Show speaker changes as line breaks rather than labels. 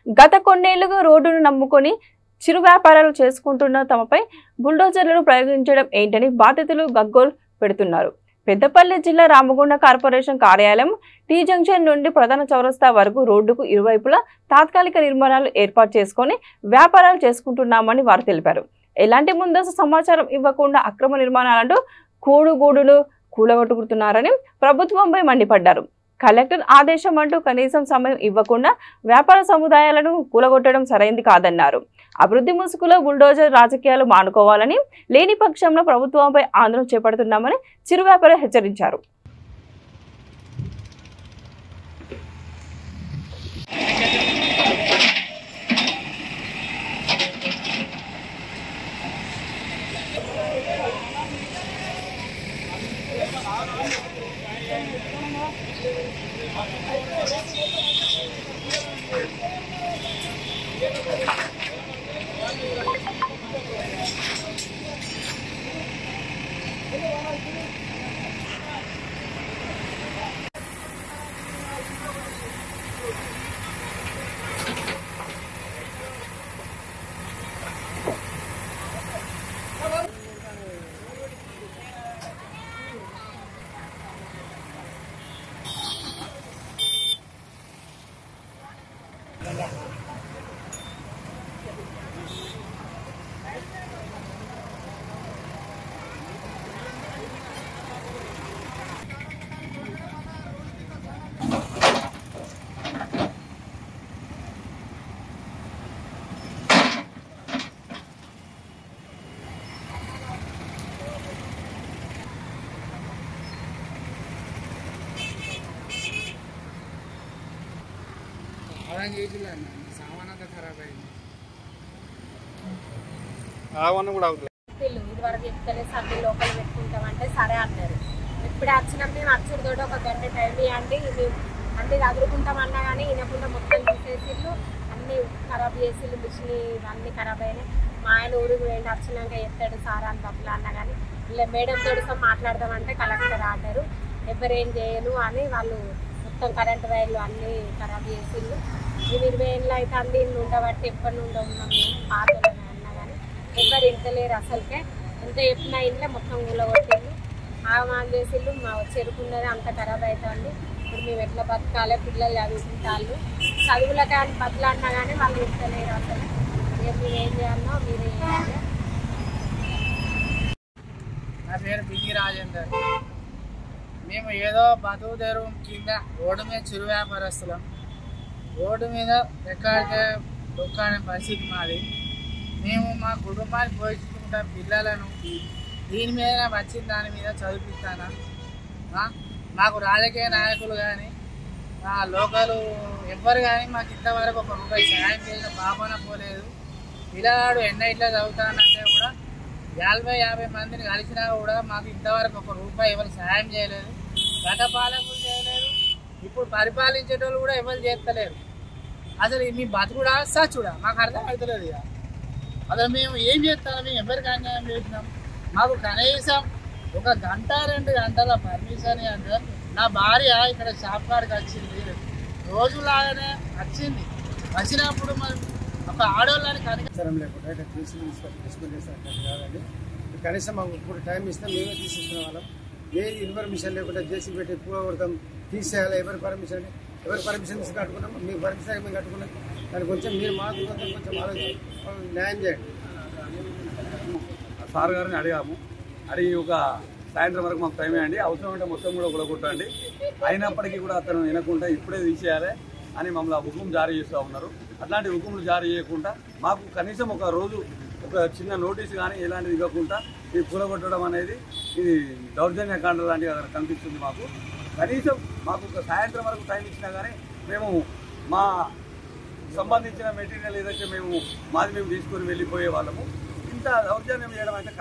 గత కొన్నేళ్లుగా రోడ్డును నమ్ముకొని చిరు వ్యాపారాలు చేసుకుంటున్న తమపై బుల్డోజర్లను ప్రయోగించడం ఏంటని బాధితులు గగ్గోలు పెడుతున్నారు. పెద్దపల్లి జిల్లా రామగుండ కార్పొరేషన్ కార్యాలయం టీ జంక్షన్ నుండి ప్రధాన చౌరస్తా వరకు రోడ్డుకు ఇరువైపులా తాత్కాలిక నిర్మాణాలు ఏర్పాటు చేసుకొని వ్యాపారాలు చేసుకుంటున్నామని వారు తెలిపారు. ఎలాంటి ముందస్తు సమాచారం ఇవ్వకుండా అక్రమ నిర్మాణాలంటూ కూడుగూడును కూలగొట్టుకుంటున్నారని ప్రభుత్వంపై మండిపడ్డారు. కలెక్టర్ ఆదేశం అంటూ కనీసం సమయం ఇవ్వకుండా వ్యాపార సముదాయాలను కూలగొట్టడం సరైంది కాదన్నారు. అభివృద్ధి ముసుగులో బుల్డోజర్ రాజకీయాలు మానుకోవాలని, లేని పక్షంలో ప్రభుత్వంపై ఆందోళన చేపడుతున్నామని చిరు వ్యాపారులు హెచ్చరించారు.
ఇదివరకు చెప్తేనే సర్ది లోపల పెట్టుకుంటామంటే సరే అన్నారు. ఇప్పుడు వచ్చినాం మేము వచ్చుడుతోటి ఒక గంట టైం ఇవ్వండి, మేము అన్ని చదువుకుంటామన్నా కానీ వినకుండా మొత్తం తీసేసిళ్ళు, అన్ని ఖరాబ్ చేసిళ్ళు, మిషన్ అన్నీ ఖరాబ్ అయినాయి. మా ఆయన ఊరికి వెళ్ళి వచ్చినాక ఎత్తాడు సార్ అని తప్పులు అన్నా కానీ ఇలా మేడం తోడుతో మాట్లాడదామంటే కలెక్టర్ ఆడారు, ఎవరేం చేయను అని వాళ్ళు మొత్తం కరెంటు వైర్లు అన్నీ ఖరాబ్ చేసిళ్ళు. మేము 20 ఏళ్ళు అయితే అన్ని ఇల్లు ఉండబట్టి ఎప్పటి నుండి ఉన్నాం మేము పాతలని అన్నా కానీ ఎవరు ఇంటలేరు. అసలుకే ఎంత చెప్పినా ఇంట్లో మొత్తం ఊళ్ళగొట్టిళ్ళు, ఆగమాన్ చేసిళ్ళు. మా చెరుకున్నది అంత ఖరాబ్ అవుతుంది. ఇప్పుడు మేము ఎట్లా బతకాలి, పిల్లలు చదువుకుంటాళ్ళు, చదువుల కానీ బతులన్నా కానీ వాళ్ళు ఇంటలేరు. అసలు మేము ఏం చేయాలనో మీరు చేయాలి.
నా పేరు బింగి రాజేందర్. మేము ఏదో బతుకు తెరువు కింద రోడ్డు మీద చిరు వ్యాపారస్తులం. రోడ్డు మీద ఎక్కడికే దొక్కానే పరిస్థితి మాది. మేము మా కుటుంబాన్ని పోషించుకుంటాం, పిల్లలను దీని మీద వచ్చిన దాని మీద చదివిస్తానా. మాకు రాజకీయ నాయకులు కానీ లోకలు ఎవ్వరు కానీ మాకు ఇంతవరకు ఒక రూపాయి సాయం చేసిన పాపన పోలేదు. పిల్లగాడు ఇట్లా చదువుతానంటే కూడా 40-50 మందిని కలిసినా కూడా మాకు ఇంతవరకు ఒక రూపాయి ఎవరు సాయం చేయలేదు. గత పాలకులు చేయలేదు, ఇప్పుడు పరిపాలించేటోళ్ళు కూడా ఎవరు చేస్తలేరు. అసలు మీ బతుకుడా సచ్చుడా మాకు అర్థం అవుతలేదు. ఇక అసలు మేము ఏం చేస్తాం, మేము ఎవరికి అన్యాయం చేసినాం. మాకు కనీసం ఒక గంట 2 గంటల పర్మిషన్ అంటే నా భార్య ఇక్కడ షాప్ కాడికి వచ్చింది, రోజులాగానే వచ్చింది. వచ్చినప్పుడు మనం ఒక ఆడవాళ్ళని కనీసం
లేకుండా ఇక్కడ కాదండి. కనీసం మాకు ఇప్పుడు టైం ఇస్తే మేమే తీసిస్తున్న వాళ్ళం. ఏ ఇన్ఫర్మేషన్ లేకుండా జేసీ పెట్టి పూల కొడతాం, తీసేయాలి. ఎవరి పర్మిషన్ తీసి కట్టుకున్నాం, మీ పర్మిషన్ మేము కట్టుకున్నాం. దానికి కొంచెం మీరు మాకు కొంచెం న్యాయం చేయండి.
సార్ గారిని అడిగాము, అడిగి ఒక సాయంత్రం వరకు మాకు టైం వేయండి, అవసరం అంటే మొత్తం కూడా కూడగొట్టండి, అయినప్పటికీ కూడా అతను వినకుండా ఇప్పుడే తీసేయాలి అని మమ్మల్ని హుకుం జారీ చేస్తూ ఉన్నారు. అట్లాంటి హుకుములు జారీ చేయకుండా మాకు కనీసం ఒక రోజు ఒక చిన్న నోటీస్ కానీ ఎలాంటిది ఇవ్వకుండా ఈ కూలగొట్టడం అనేది ఇది దౌర్జన్యకాండ లాంటివి అక్కడ కనిపిస్తుంది. మాకు కనీసం మాకు ఒక సాయంత్రం వరకు టైం ఇచ్చినా కానీ మేము మా సంబంధించిన మెటీరియల్ ఏదైతే మేము తీసుకొని వెళ్ళిపోయే వాళ్ళము. ఇంత దౌర్జన్యం చేయడం అయితే